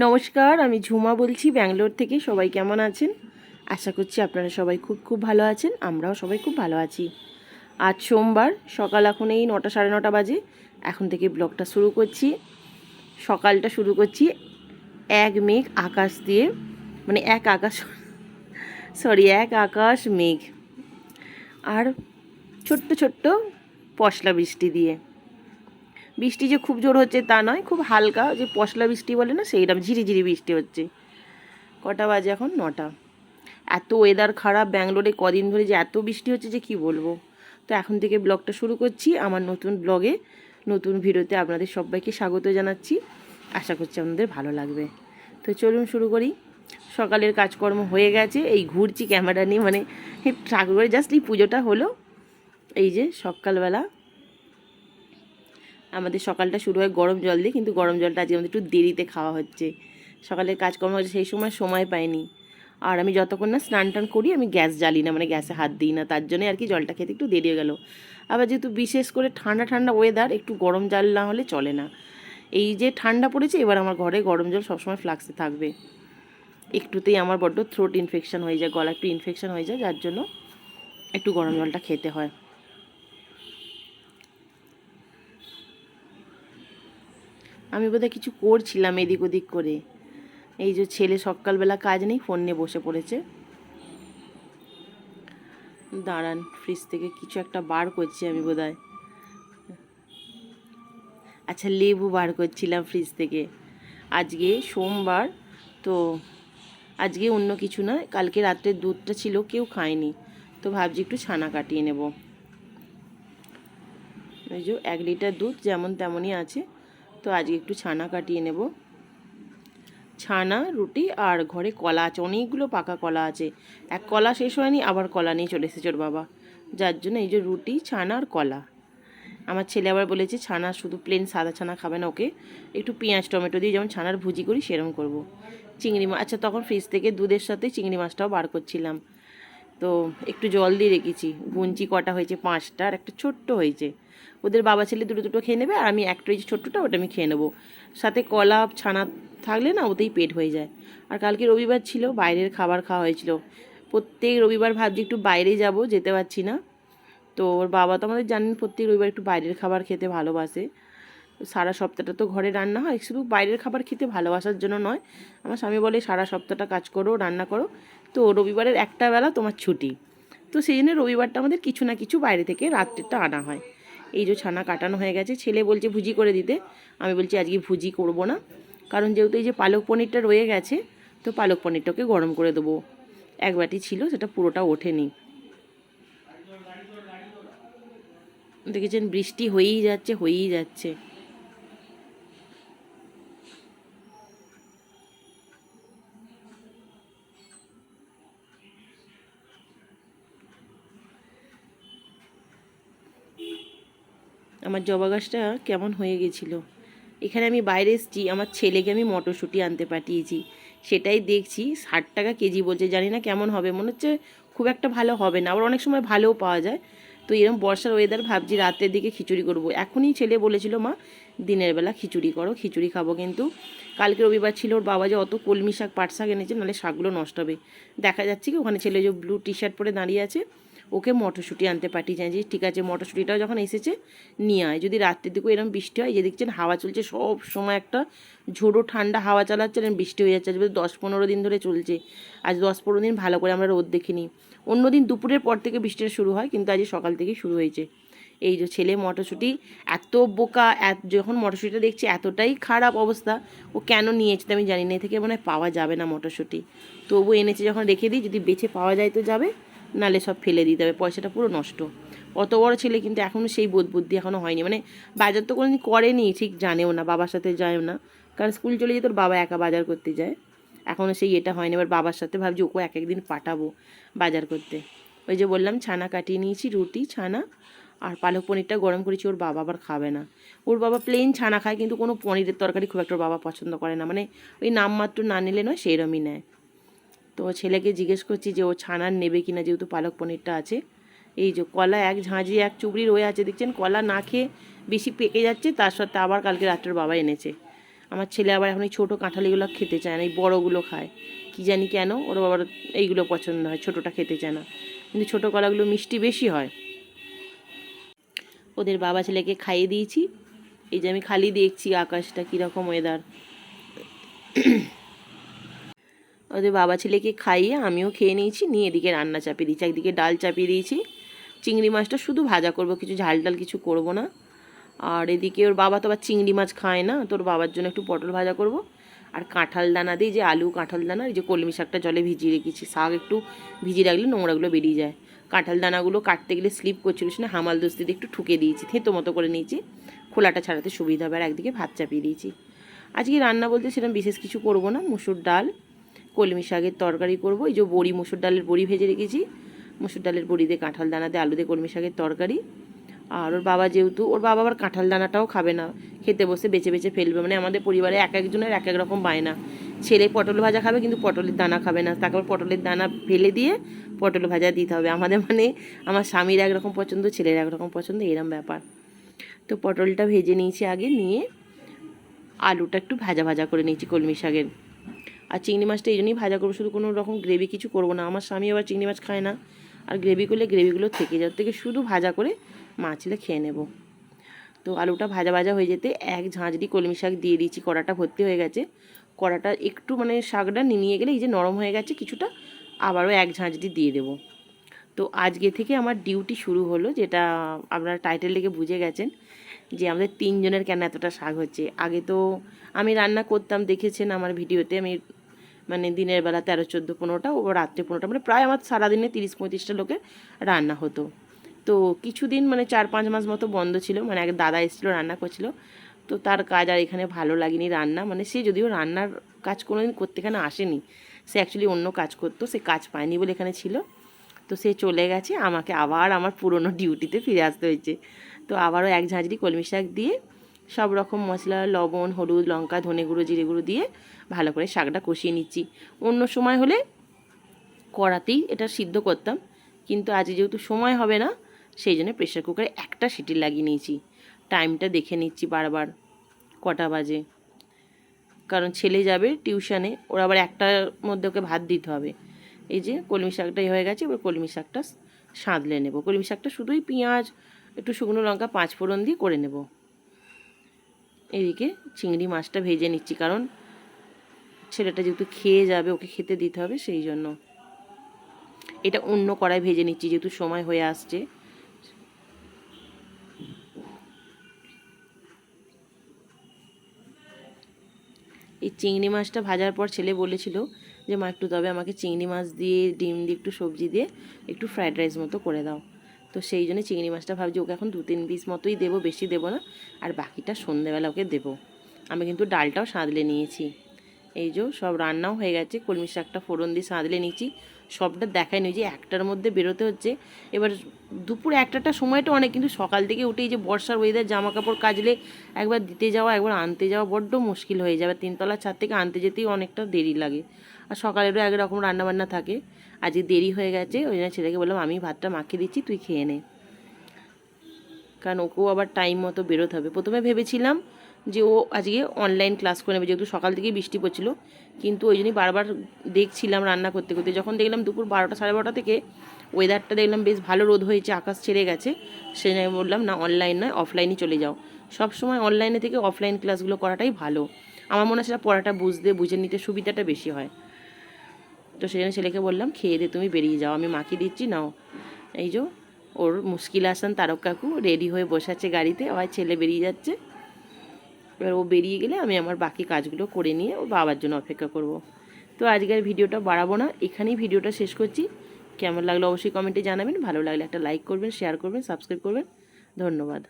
নমস্কার, আমি ঝুমা বলছি ব্যাঙ্গালোর থেকে। সবাই কেমন আছেন? আশা করছি আপনারা সবাই খুব খুব ভালো আছেন। আমরাও সবাই খুব ভালো আছি। আজ সোমবার, সকাল এখন এই 9টা সাড়ে 9টা বাজে। এখন থেকে ব্লগটা শুরু করছি। সকালটা শুরু করছি এক মেঘ আকাশ দিয়ে, মানে এক আকাশ মেঘ আর ছোট্ট ছোট্ট পশলা বৃষ্টি দিয়ে। বৃষ্টি যে খুব জোর হচ্ছে তা নয়, খুব হালকা, যে পশলা বৃষ্টি বলে না, সেইরকম ঝিরিঝিরি বৃষ্টি হচ্ছে। কটা বাজে এখন? 9টা। এত ওয়েদার খারাপ ব্যাঙ্গালোরে, কদিন ধরে যে এত বৃষ্টি হচ্ছে যে কি বলবো। তো এখন থেকে ব্লগটা শুরু করছি। আমার নতুন ব্লগে, নতুন ভিডিওতে আপনাদের সবাইকে স্বাগত জানাচ্ছি। আশা করছি আপনাদের ভালো লাগবে। তো চলুন শুরু করি। সকালের কাজকর্ম হয়ে গেছে, এই ঘুরছি ক্যামেরা নিয়ে, মানে ঠাকুরের জাস্ট এই পুজোটা হলো। এই যে সকালবেলা আমাদের সকালটা শুরু হয় গরম জল দিয়ে, কিন্তু গরম জলটা আজকে আমাদের একটু দেরিতে খাওয়া হচ্ছে। সকালের কাজকর্ম হচ্ছে, সেই সময় পাইনি। আর আমি যতক্ষণ না স্নান টান করি আমি গ্যাস জ্বালি না, মানে গ্যাসে হাত দিই না, তার জন্যই আর কি জলটা খেতে একটু দেরি হয়ে গেল। আবার যেহেতু বিশেষ করে ঠান্ডা ঠান্ডা ওয়েদার, একটু গরম জল না হলে চলে না। এই যে ঠান্ডা পড়েছে, এবার আমার ঘরে গরম জল সবসময় ফ্লাক্সে থাকবে। একটুতেই আমার বড্ড থ্রোট ইনফেকশন হয়ে যায়, গলা একটু ইনফেকশন হয়ে যায়, যার জন্য একটু গরম জলটা খেতে হয়। আমি বোধহয় কিছু করছিলাম এদিক ওদিক করে। এই যে ছেলে সকালবেলা কাজ নেই, ফোন নিয়ে বসে পড়েছে। দাঁড়ান, ফ্রিজ থেকে কিছু একটা বার করছি আমি বোধহয়। আচ্ছা, লেবু বার করছিলাম ফ্রিজ থেকে। আজকে সোমবার, তো আজকে অন্য কিছু না, কালকে রাত্রে দুধটা ছিল, কেউ খায়নি, তো ভাবছি একটু ছানা কাটিয়ে নেব। ওই যে 1 লিটার দুধ যেমন তেমনই আছে, তো আজকে একটু ছানা কাটিয়ে নেব। ছানা, রুটি, আর ঘরে কলা আছে, অনেকগুলো পাকা কলা আছে। এক কলা শেষ হয়নি, আবার কলা নিয়ে চলে এসেছে ওর বাবা, যার জন্য এই যে রুটি, ছানা আর কলা। আমার ছেলে আবার বলেছে ছানা শুধু প্লেন সাদা ছানা খাবে না, ওকে একটু পেঁয়াজ টমেটো দিয়ে যেমন ছানার ভুজি করি সেরকম করব। চিংড়ি মাছ, আচ্ছা তখন ফ্রিজ থেকে দুধের সাথে চিংড়ি মাছটাও বার করছিলাম, তো একটু জল দিয়ে রেখেছি। গুঞ্চি কটা হয়েছে 5টা, আর একটা ছোট্ট হয়েছে। ওদের বাবা ছেলে দুটো দুটো খেয়ে নেবে, আর আমি একটা ওই যে ছোট্টটা ওটা আমি খেয়ে নেবো। সাথে কলা ছানা থাকলে না ওতেই পেট হয়ে যায়। আর কালকে রবিবার ছিল, বাইরের খাবার খাওয়া হয়েছিল। প্রত্যেক রবিবার ভাবছি একটু বাইরে যাব, যেতে পারছি না। তো ওর বাবা তো আমাদের জানেন প্রত্যেক রবিবার একটু বাইরের খাবার খেতে ভালোবাসে। সারা সপ্তাহটা তো ঘরে রান্না হয়, শুধু বাইরের খাবার খেতে ভালোবাসার জন্য নয়। আমার স্বামী বলে সারা সপ্তাহটা কাজ করো, রান্না করো, তো রবিবারের একটা বেলা তোমার ছুটি। তো সেই জন্য রবিবারটা আমাদের কিছু না কিছু বাইরে থেকে রাত্রেরটা আনা হয়। এই যে ছানা কাটানো হয়ে গেছে, ছেলে বলছে ভুজি করে দিতে। আমি বলছি আজকে ভুজি করব না, কারণ যেহেতু এই যে পালক পনিরটা রয়ে গেছে, তো পালক পনিরটাকে গরম করে দেবো। 1 বাটি ছিল, সেটা পুরোটা ওঠেনি। দেখেছেন বৃষ্টি হয়েই যাচ্ছে হয়েই যাচ্ছে। আমার জবা গাছটা কেমন হয়ে গেছিলো। এখানে আমি বাইরে এসেছি, আমার ছেলেকে আমি মটরশুঁটি আনতে পাঠিয়েছি, সেটাই দেখছি 60 টাকা কেজি বলছে। জানি না কেমন হবে, মনে হচ্ছে খুব একটা ভালো হবে না, আবার অনেক সময় ভালোও পাওয়া যায়। তো এরকম বর্ষার ওয়েদার ভাবছি রাতের দিকে খিচুড়ি করব। এখনই ছেলে বলেছিল মা দিনের বেলা খিচুড়ি করো, খিচুড়ি খাবো, কিন্তু কালকে রবিবার ছিল, ওর বাবা যে অত কলমি শাক পাট শাক এনেছে, নাহলে শাকগুলো নষ্ট হবে। দেখা যাচ্ছে কি ওখানে ছেলে যে ব্লু টি শার্ট পরে দাঁড়িয়ে আছে, ওকে মটরশুঁটি আনতে পাঠিয়ে যায় যে ঠিক আছে মটরশুঁটিটাও যখন এসেছে নিয়ে আয়। যদি রাত্রের দিকেও এরকম বৃষ্টি হয়, যে দেখছেন হাওয়া চলছে সব সময়, একটা ঝোড়ো ঠান্ডা হাওয়া চালাচ্ছে, এরকম বৃষ্টি হয়ে যাচ্ছে। আজ 10-15 দিন ধরে চলছে। আজ 10-15 দিন ভালো করে আমরা রোদ দেখিনি। অন্য দিন দুপুরের পর থেকে বৃষ্টিটা শুরু হয়, কিন্তু আজ সকাল থেকেই শুরু হয়েছে। এই যে ছেলে মটরশুঁটি, এত বোকা, যখন মটরশুঁটিটা দেখছি এতটাই খারাপ অবস্থা, ও কেন নিয়েছে আমি জানি না। এ থেকে মনে হয় পাওয়া যাবে না মটরশুঁটি, তবু এনেছে যখন রেখে দিই, যদি বেছে পাওয়া যায় তো যাবে, নালে সব ফেলে দিতে হবে, পয়সাটা পুরো নষ্ট। অত বড় ছেলে কিন্তু এখনও সেই বোধ বুদ্ধি এখনও হয়নি, মানে বাজার তো কোনোদিন করেনি, ঠিক জানেও না, বাবার সাথে যায়ও না, কারণ স্কুল চলে যেত, ওর বাবা একা বাজার করতে যায়। এখনও সেই এটা হয়নি, এবার বাবার সাথে ভাবছি ওকে এক একদিন পাঠাবো বাজার করতে। ওই যে বললাম ছানা কাটিয়ে নিয়েছি, রুটি ছানা আর পালক পনিরটা গরম করেছি, ওর বাবা আবার খাবে না। ওর বাবা প্লেন ছানা খায়, কিন্তু কোনো পনিরের তরকারি খুব একটা ওর বাবা পছন্দ করে না, মানে ওই নামমাত্র না নিলে নয় সেইরমই নেয়। তো ছেলেকে জিজ্ঞেস করছি যে ও ছানার নেবে কিনা, যেহেতু পালক পনিরটা আছে। এই যে কলা এক ঝাঁঝি এক চুবড়ি রয়ে আছে, দেখছেন কলা না খেয়ে বেশি পেকে যাচ্ছে, তার সাথে আবার কালকে রাত্রের বাবা এনেছে। আমার ছেলে আবার এখন এই ছোটো কাঁঠালিগুলো খেতে চায় না, এই বড়োগুলো খায়, কী জানি কেন ওর আবার এইগুলো পছন্দ হয়, ছোটোটা খেতে চায় না, কিন্তু ছোটো কলাগুলো মিষ্টি বেশি হয়। ওদের বাবা ছেলেকে খাইয়ে দিয়েছি। এই যে আমি খালি দেখছি আকাশটা কীরকম ওয়েদার। ওদের বাবা ছেলেকে খাইয়ে আমিও খেয়ে নিয়েছি, নিয়ে এদিকে রান্না চাপিয়ে দিয়েছি, একদিকে ডাল চাপিয়ে দিয়েছি, চিংড়ি মাছটা শুধু ভাজা করব, কিছু ঝাল টাল কিছু করব না। আর এদিকে ওর বাবা তো আবার চিংড়ি মাছ খায় না, তোর বাবার জন্য একটু পটল ভাজা করব। আর কাঁঠাল দানা দিই, যে আলু কাঁঠাল দানা, এই যে কলমি শাকটা জলে ভিজিয়ে রেখেছি, শাক একটু ভিজিয়ে রাখলে নোংরাগুলো বেরিয়ে যায়। কাঁঠাল দানাগুলো কাটতে গেলে স্লিপ করছিল, না হামাল দস্তি দিয়ে একটু ঠুকে দিয়েছি, থেঁতো মতো করে নিয়েছি, খোলাটা ছাড়াতে সুবিধা হবে। আর একদিকে ভাত চাপিয়ে দিয়েছি। আজকে রান্না বলতে সেরকম বিশেষ কিছু করব না, মুসুর ডাল, কলমি শাকের তরকারি করব। এই যে বড়ি, মুসুর ডালের বড়ি ভেজে রেখেছি, মুসুর ডালের বড়ি দিয়ে কাঁঠাল দানা দিয়ে আলু দিয়ে কলমি শাকের তরকারি। আর ওর বাবা যেহেতু, ওর বাবা আবার কাঁঠাল দানাটাও খাবে না, খেতে বসে বেছে বেছে ফেলবে। মানে আমাদের পরিবারে এক একজনের এক এক রকম বায়না। ছেলে পটল ভাজা খাবে কিন্তু পটলের দানা খাবে না, তাকে আবার পটলের দানা ফেলে দিয়ে পটল ভাজা দিতে হবে। আমাদের মানে আমার স্বামীর একরকম পছন্দ, ছেলের একরকম পছন্দ, এরম ব্যাপার। তো পটলটা ভেজে নিয়েছি আগে, নিয়ে আলুটা একটু ভাজা ভাজা করে নিয়েছি কলমি শাকের। আর চিংড়ি মাছটা এই জন্যই ভাজা করবো, শুধু কোনো রকম গ্রেভি কিছু করবো না। আমার স্বামী আবার চিংড়ি মাছ খায় না, আর গ্রেভি করলে গ্রেভিগুলো থেকে যাওয়ার থেকে শুধু ভাজা করে মাছলে খেয়ে নেব। তো আলুটা ভাজা ভাজা হয়ে যেতে এক ঝাঁঝরি কলমি শাক দিয়ে দিয়েছি, কড়াটা ভর্তি হয়ে গেছে। কড়াটা একটু মানে শাকটা নিয়ে গেলে এই যে নরম হয়ে গেছে কিছুটা, আবারও এক ঝাঁঝরি দিয়ে দেবো। তো আজকে থেকে আমার ডিউটি শুরু হলো, যেটা আপনারা টাইটেল দেখে বুঝে গেছেন যে আমাদের 3 জনের কেন এতটা শাক হচ্ছে। আগে তো আমি রান্না করতাম, দেখেছেন আমার ভিডিওতে, আমি মানে দিনের বেলা 13, 14, 15টা, ও রাত্রে 15টা, মানে প্রায় আমার সারাদিনে 30-35টা লোকের রান্না হতো। তো কিছুদিন মানে 4-5 মাস মতো বন্ধ ছিল, মানে এক দাদা এসেছিলো রান্না করছিল, তো তার কাজ আর এখানে ভালো লাগেনি রান্না, মানে সে যদিও রান্নার কাজ কোনোদিন করতে এখানে আসেনি, সে অ্যাকচুয়ালি অন্য কাজ করতো, সে কাজ পায়নি বলে এখানে ছিল। তো সে চলে গেছে, আমাকে আবার আমার পুরনো ডিউটিতে ফিরে আসতে হয়েছে। তো আবারও এক ঝাঁঝরি কলমি শাক দিয়ে সব রকম মশলা, লবণ, হলুদ, লঙ্কা, ধনে গুঁড়ো, জিরে গুঁড়ো দিয়ে ভালো করে শাকটা কষিয়ে নিচ্ছি। অন্য সময় হলে কড়াতেই এটা সিদ্ধ করতাম, কিন্তু আজ যেহেতু সময় হবে না, সেই জন্য প্রেশার কুকারে একটা সিটি লাগিয়ে নিয়েছি। টাইমটা দেখে নিচ্ছি বারবার কটা বাজে, কারণ ছেলে যাবে টিউশনে, ওর আবার 1টার মধ্যে ওকে ভাত দিতে হবে। এই যে কলমি শাকটাই হয়ে গেছে, এবার কলমি শাকটা সাঁতলে নেব। কলমি শাকটা শুধুই পেঁয়াজ, একটু শুকনো লঙ্কা, 5 ফোড়ন দিয়ে করে নেব। এদিকে চিংড়ি মাছটা ভেজে নিচ্ছি, কারণ ছেলেটা যেহেতু খেয়ে যাবে, ওকে খেতে দিতে হবে, সেই জন্য এটা অন্য কড়াই ভেজে নিচ্ছি, যেহেতু সময় হয়ে আসছে। এই চিংড়ি মাছটা ভাজার পর ছেলে বলেছিল যে মা একটু তবে আমাকে চিংড়ি মাছ দিয়ে ডিম দিয়ে একটু সবজি দিয়ে একটু ফ্রায়েড রাইস মতো করে দাও। তো সেই জন্য চিংড়ি মাছটা ভাবছি ওকে এখন 2-3 পিস মতোই দেবো, বেশি দেবো না, আর বাকিটা সন্ধ্যেবেলা ওকে দেবো। আমি কিন্তু ডালটাও সাঁতলে নিয়েছি। এই যে সব রান্নাও হয়ে গেছে, কলমি শাকটা ফোড়ন দিয়ে সাঁতলে নিয়েছি, সবটা দেখাই নিয়েছি। 1টার মধ্যে বেরোতে হচ্ছে, এবার দুপুর 1টাটা সময়টা অনেক, কিন্তু সকাল থেকে উঠেই যে বর্ষার ওয়েদার, জামা কাপড় কাচলে একবার দিতে যাওয়া একবার আনতে যাওয়া বড্ড মুশকিল হয়ে যাবে। 3তলার ছাদ থেকে আনতে যেতেই অনেকটা দেরি লাগে, আর সকালেরও একরকম রান্নাবান্না থাকে। আজকে দেরি হয়ে গেছে, ওই জন্য ছেলেকে বললাম আমি ভাতটা মাখিয়ে দিচ্ছি, তুই খেয়ে নে, কারণ ওকেও আবার টাইম মতো বেরোতে হবে। প্রথমে ভেবেছিলাম যে ও আজকে অনলাইন ক্লাস করে নেবে, যেহেতু সকাল থেকেই বৃষ্টি পড়ছিল, কিন্তু ওই জন্যই বারবার দেখছিলাম রান্না করতে করতে। যখন দেখলাম দুপুর 12টা 12:30 থেকে ওয়েদারটা দেখলাম বেশ ভালো, রোদ হয়েছে, আকাশ ছেড়ে গেছে, সে জন্য বললাম না অনলাইন নয়, অফলাইনই চলে যাও। সব সময় অনলাইনে থেকে অফলাইন ক্লাসগুলো করাটাই ভালো, আমার মনে হয় সেটা পড়াটা বুঝে নিতে সুবিধাটা বেশি হয়। তো সেই জন্য ছেলেকে বললাম খেয়ে দে, তুমি বেরিয়ে যাও, আমি মাখিয়ে দিচ্ছি, নাও। এই যে ওর মুশকিল আসান তারক কাকু রেডি হয়ে বসে আছে গাড়িতে, আবার ছেলে বেরিয়ে যাচ্ছে। এবার ও বেরিয়ে গেলে আমি আমার বাকি কাজগুলো করে নিয়ে ওর বাবার জন্য অপেক্ষা করব। তো আজকের ভিডিওটা বাড়াবো না, এখানেই ভিডিওটা শেষ করছি। কেমন লাগলো অবশ্যই কমেন্টে জানাবেন, ভালো লাগলে একটা লাইক করবেন, শেয়ার করবেন, সাবস্ক্রাইব করবেন। ধন্যবাদ।